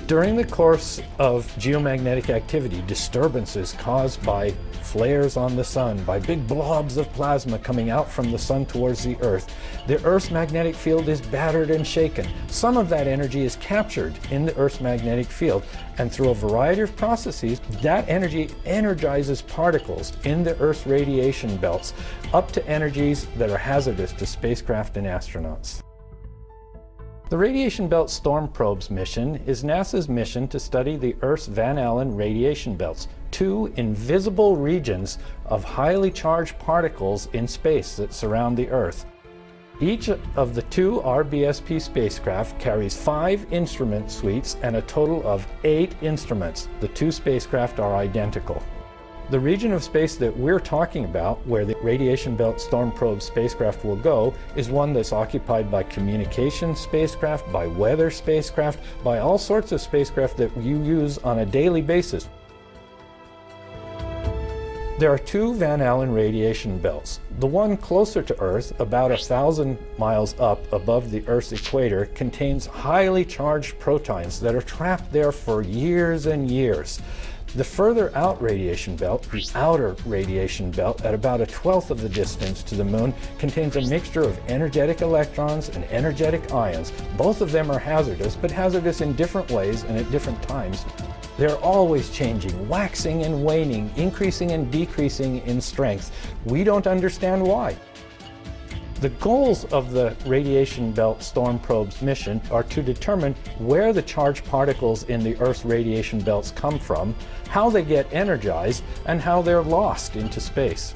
During the course of geomagnetic activity, disturbances caused by flares on the sun, by big blobs of plasma coming out from the sun towards the Earth, the Earth's magnetic field is battered and shaken. Some of that energy is captured in the Earth's magnetic field, and through a variety of processes, that energy energizes particles in the Earth's radiation belts up to energies that are hazardous to spacecraft and astronauts. The Radiation Belt Storm Probes mission is NASA's mission to study the Earth's Van Allen radiation belts, two invisible regions of highly charged particles in space that surround the Earth. Each of the two RBSP spacecraft carries 5 instrument suites and a total of 8 instruments. The two spacecraft are identical. The region of space that we're talking about, where the Radiation Belt Storm Probe spacecraft will go, is one that's occupied by communication spacecraft, by weather spacecraft, by all sorts of spacecraft that you use on a daily basis. There are two Van Allen radiation belts. The one closer to Earth, about 1,000 miles up above the Earth's equator, contains highly charged protons that are trapped there for years and years. The further out radiation belt, the outer radiation belt, at about 1/12 of the distance to the Moon, contains a mixture of energetic electrons and energetic ions. Both of them are hazardous, but hazardous in different ways and at different times. They're always changing, waxing and waning, increasing and decreasing in strength. We don't understand why. The goals of the Radiation Belt Storm Probes mission are to determine where the charged particles in the Earth's radiation belts come from, how they get energized, and how they're lost into space.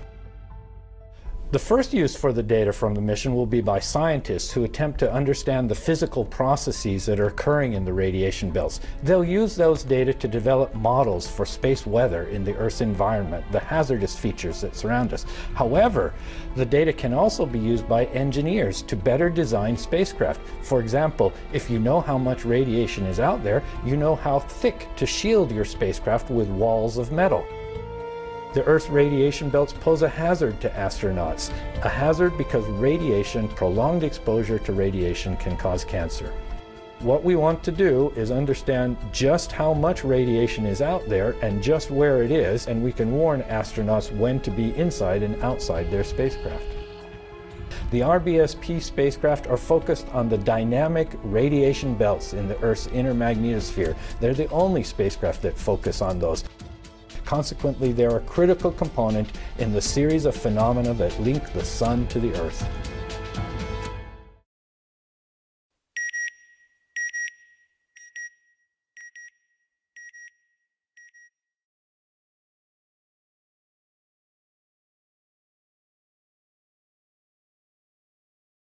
The first use for the data from the mission will be by scientists who attempt to understand the physical processes that are occurring in the radiation belts. They'll use those data to develop models for space weather in the Earth's environment, the hazardous features that surround us. However, the data can also be used by engineers to better design spacecraft. For example, if you know how much radiation is out there, you know how thick to shield your spacecraft with walls of metal. The Earth's radiation belts pose a hazard to astronauts. A hazard because radiation, prolonged exposure to radiation, can cause cancer. What we want to do is understand just how much radiation is out there and just where it is, and we can warn astronauts when to be inside and outside their spacecraft. The RBSP spacecraft are focused on the dynamic radiation belts in the Earth's inner magnetosphere. They're the only spacecraft that focus on those. Consequently, they're a critical component in the series of phenomena that link the Sun to the Earth.